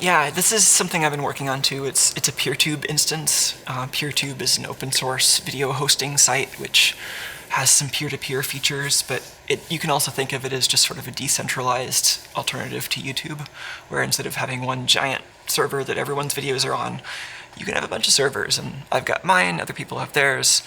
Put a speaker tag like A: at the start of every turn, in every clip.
A: Yeah, this is something I've been working on too. It's a PeerTube instance. PeerTube is an open source video hosting site which has some peer-to-peer features, but you can also think of it as just sort of a decentralized alternative to YouTube, where instead of having one giant server that everyone's videos are on, you can have a bunch of servers, and I've got mine, other people have theirs.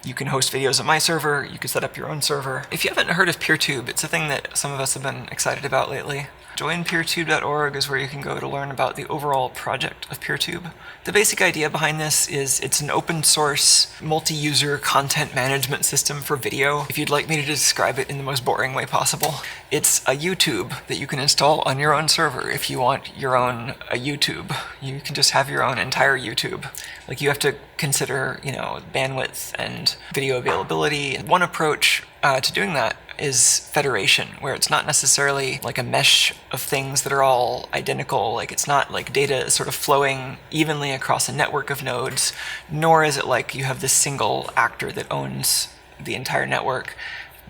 A: You can host videos on my server, you can set up your own server. If you haven't heard of PeerTube, it's a thing that some of us have been excited about lately. Join peertube.org is where you can go to learn about the overall project of PeerTube. The basic idea behind this is it's an open source, multi-user content management system for video. If you'd like me to describe it in the most boring way possible, it's a YouTube that you can install on your own server if you want your own YouTube. You can just have your own entire YouTube. Like, you have to consider, bandwidth and video availability. And one approach to doing that is federation, where it's not necessarily like a mesh of things that are all identical. Like, it's not like data is sort of flowing evenly across a network of nodes, nor is it like you have this single actor that owns the entire network.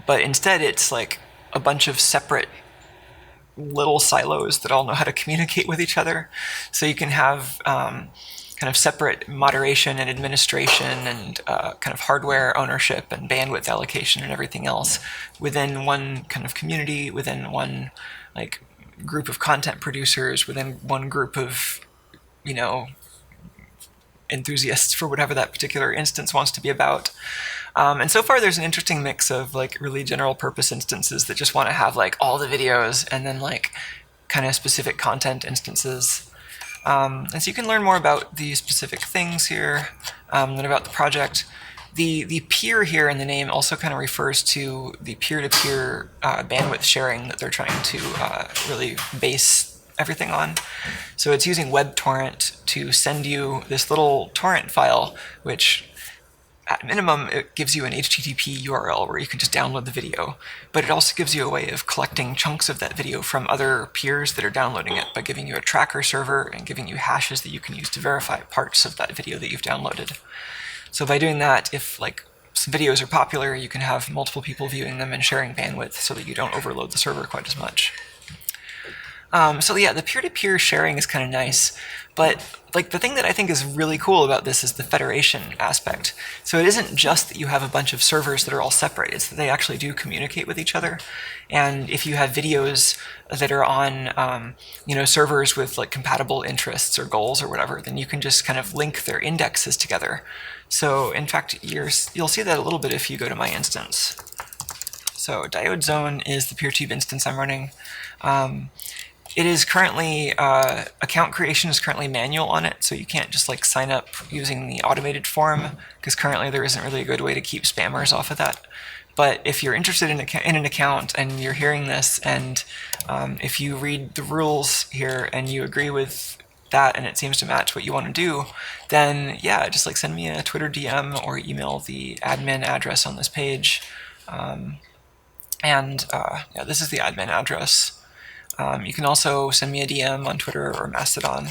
A: But instead, it's like a bunch of separate little silos that all know how to communicate with each other. So you can have kind of separate moderation and administration and kind of hardware ownership and bandwidth allocation and everything else within one kind of community, within one like group of content producers, within one group of, enthusiasts for whatever that particular instance wants to be about. And so far there's an interesting mix of like really general purpose instances that just want to have like all the videos, and then like kind of specific content instances. And so you can learn more about the specific things here, and about the project. The peer here in the name also kind of refers to the peer-to-peer bandwidth sharing that they're trying to really base everything on. So it's using WebTorrent to send you this little torrent file, which at minimum, it gives you an HTTP URL where you can just download the video, but it also gives you a way of collecting chunks of that video from other peers that are downloading it by giving you a tracker server and giving you hashes that you can use to verify parts of that video that you've downloaded. So by doing that, if like some videos are popular, you can have multiple people viewing them and sharing bandwidth so that you don't overload the server quite as much. So yeah, the peer-to-peer sharing is kind of nice, but like the thing that I think is really cool about this is the federation aspect. So it isn't just that you have a bunch of servers that are all separate, it's that they actually do communicate with each other. And if you have videos that are on servers with like compatible interests or goals or whatever, then you can just kind of link their indexes together. So in fact, you'll see that a little bit if you go to my instance. So Diode Zone is the PeerTube instance I'm running. It is currently, account creation is currently manual on it, so you can't just like sign up using the automated form, because currently there isn't really a good way to keep spammers off of that. But if you're interested in an account and you're hearing this, and if you read the rules here and you agree with that and it seems to match what you want to do, then yeah, just like send me a Twitter DM or email the admin address on this page. Yeah, this is the admin address. You can also send me a DM on Twitter or Mastodon,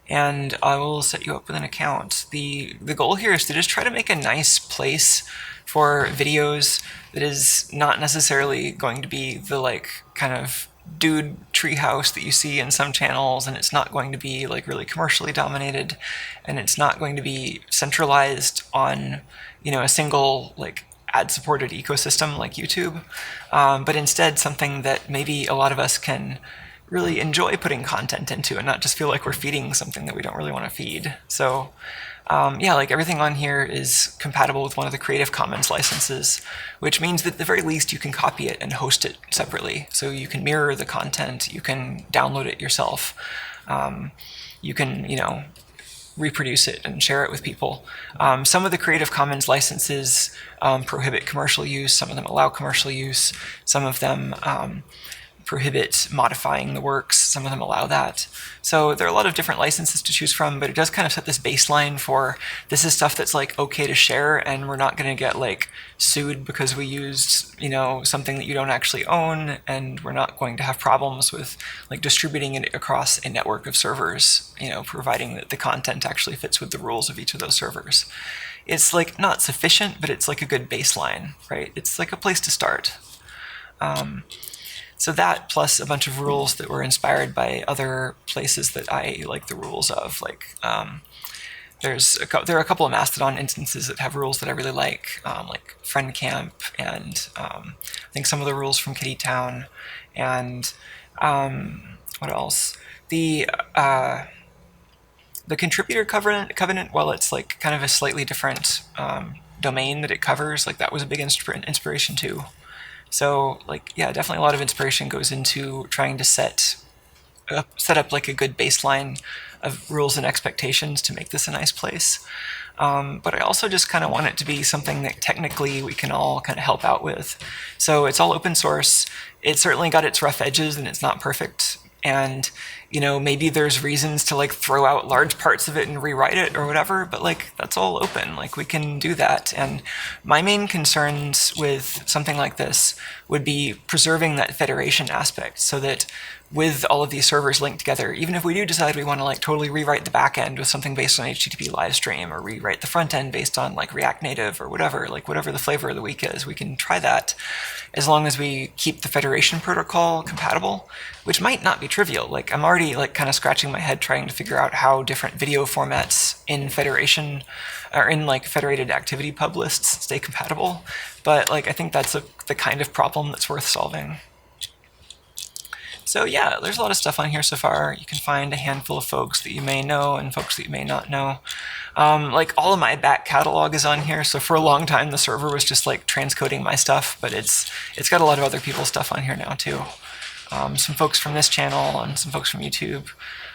A: and I will set you up with an account. The goal here is to just try to make a nice place for videos that is not necessarily going to be the like kind of dude treehouse that you see in some channels, and it's not going to be like really commercially dominated, and it's not going to be centralized on a single like ad-supported ecosystem like YouTube, but instead something that maybe a lot of us can really enjoy putting content into and not just feel like we're feeding something that we don't really want to feed. So yeah, like everything on here is compatible with one of the Creative Commons licenses, which means that at the very least you can copy it and host it separately. So you can mirror the content, you can download it yourself, you can, reproduce it and share it with people. Some of the Creative Commons licenses prohibit commercial use, some of them allow commercial use, some of them prohibit modifying the works, some of them allow that. So there are a lot of different licenses to choose from, but it does kind of set this baseline for this is stuff that's like okay to share, and we're not going to get like sued because we used something that you don't actually own, and we're not going to have problems with like distributing it across a network of servers, providing that the content actually fits with the rules of each of those servers. It's like not sufficient, but it's like a good baseline, right? It's like a place to start. So that plus a bunch of rules that were inspired by other places that I like the rules of. Like there are a couple of Mastodon instances that have rules that I really like Friend Camp, and I think some of the rules from Kitty Town, and what else? The contributor covenant, while it's like kind of a slightly different domain that it covers, like that was a big inspiration too. So like, yeah, definitely a lot of inspiration goes into trying to set up like a good baseline of rules and expectations to make this a nice place. But I also just kind of want it to be something that technically we can all kind of help out with. So it's all open source. It's certainly got its rough edges and it's not perfect. And, you know, maybe there's reasons to like throw out large parts of it and rewrite it or whatever, but like that's all open. Like we can do that. And my main concerns with something like this would be preserving that federation aspect so that with all of these servers linked together, even if we do decide we want to like totally rewrite the back end with something based on HTTP live stream, or rewrite the front end based on like React Native or whatever, like whatever the flavor of the week is, we can try that as long as we keep the federation protocol compatible, which might not be trivial. Like I'm already like kind of scratching my head trying to figure out how different video formats in federation or in like federated activity pub lists stay compatible. But like I think that's the kind of problem that's worth solving. So yeah, there's a lot of stuff on here so far. You can find a handful of folks that you may know and folks that you may not know. Like all of my back catalog is on here, so for a long time the server was just like transcoding my stuff, but it's got a lot of other people's stuff on here now too. Some folks from this channel and some folks from YouTube.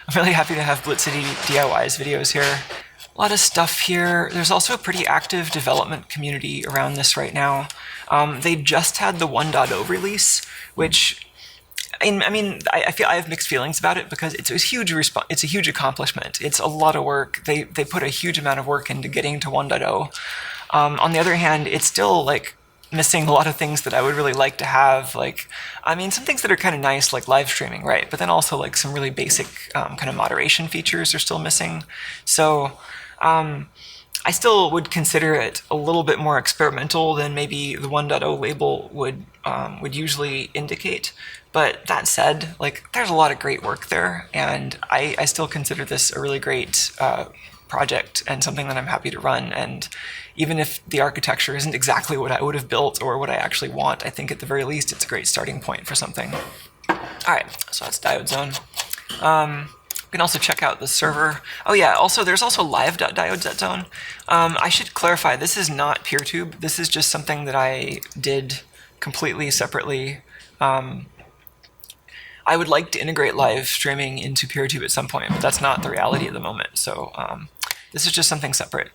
A: I'm really happy to have Blitzity DIY's videos here. A lot of stuff here. There's also a pretty active development community around this right now. They just had the 1.0 release, which I mean, I feel I have mixed feelings about it because it's a huge accomplishment. It's a lot of work. They put a huge amount of work into getting to 1.0. On the other hand, it's still like missing a lot of things that I would really like to have. Like, I mean, some things that are kind of nice, like live streaming, right? But then also like some really basic kind of moderation features are still missing. So I still would consider it a little bit more experimental than maybe the 1.0 label would usually indicate. But that said, like there's a lot of great work there, and I still consider this a really great project and something that I'm happy to run. And even if the architecture isn't exactly what I would have built or what I actually want, I think at the very least it's a great starting point for something. All right, so that's Diode Zone. You can also check out the server. Oh yeah, also there's also live.diode.zone. I should clarify, this is not PeerTube. This is just something that I did completely separately. I would like to integrate live streaming into PeerTube at some point, but that's not the reality at the moment. So this is just something separate.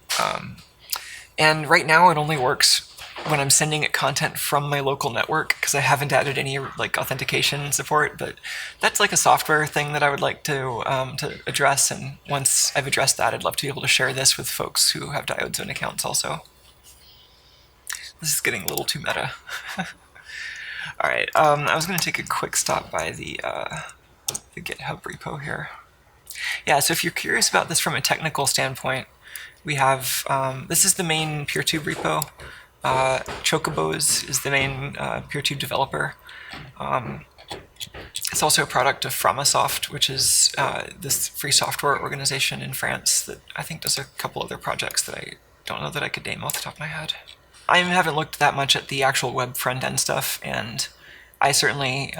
A: And right now it only works when I'm sending it content from my local network, because I haven't added any like authentication support. But that's like a software thing that I would like to address. And once I've addressed that, I'd love to be able to share this with folks who have Diode Zone accounts also. This is getting a little too meta. All right, I was going to take a quick stop by the GitHub repo here. Yeah, so if you're curious about this from a technical standpoint, we have, this is the main PeerTube repo. Chocobos is the main PeerTube developer. It's also a product of Framasoft, which is this free software organization in France that I think does a couple other projects that I don't know that I could name off the top of my head. I haven't looked that much at the actual web front-end stuff, and I certainly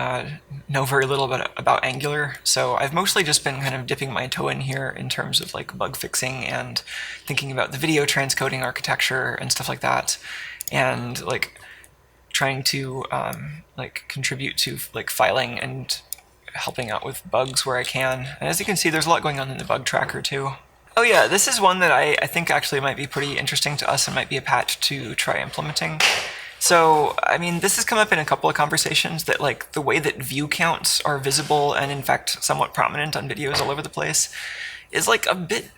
A: know very little about Angular, so I've mostly just been kind of dipping my toe in here in terms of like bug fixing and thinking about the video transcoding architecture and stuff like that, and like trying to like contribute to like filing and helping out with bugs where I can. And as you can see, there's a lot going on in the bug tracker too. Oh yeah, this is one that I think actually might be pretty interesting to us and might be a patch to try implementing. So, I mean, this has come up in a couple of conversations that like the way that view counts are visible and in fact somewhat prominent on videos all over the place is like a bit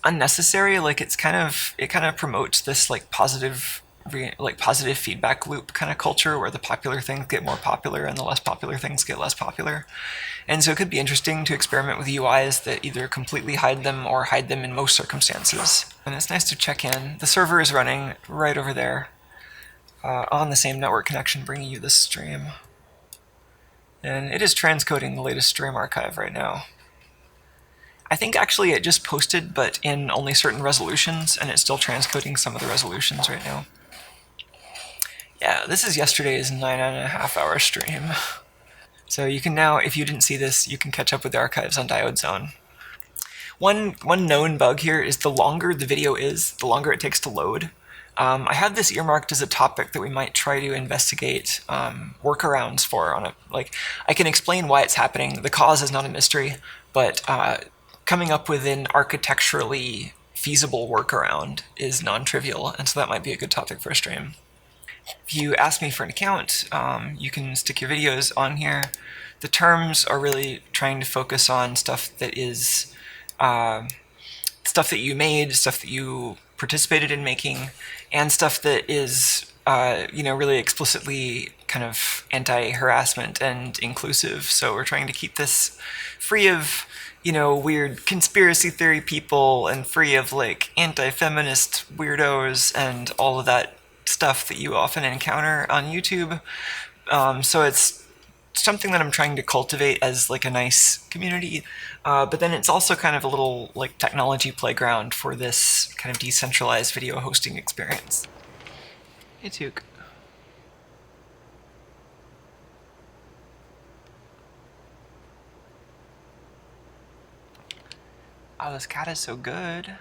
A: unnecessary. Like it kind of promotes this like positive feedback loop kind of culture where the popular things get more popular and the less popular things get less popular. And so it could be interesting to experiment with UIs that either completely hide them or hide them in most circumstances. And it's nice to check in. The server is running right over there on the same network connection, bringing you this stream. And it is transcoding the latest stream archive right now. I think actually it just posted, but in only certain resolutions, and it's still transcoding some of the resolutions right now. Yeah, this is yesterday's 9.5-hour stream. So you can now, if you didn't see this, you can catch up with the archives on Diode Zone. One known bug here is the longer the video is, the longer it takes to load. I have this earmarked as a topic that we might try to investigate workarounds for. I can explain why it's happening. The cause is not a mystery, but coming up with an architecturally feasible workaround is non-trivial, and so that might be a good topic for a stream. If you ask me for an account, you can stick your videos on here. The terms are really trying to focus on stuff that is stuff that you made, stuff that you participated in making, and stuff that is really explicitly kind of anti-harassment and inclusive. So we're trying to keep this free of weird conspiracy theory people and free of like anti-feminist weirdos and all of that stuff that you often encounter on YouTube. So it's something that I'm trying to cultivate as like a nice community, but then it's also kind of a little like technology playground for this kind of decentralized video hosting experience. Hey, Took. Oh, this cat is so good.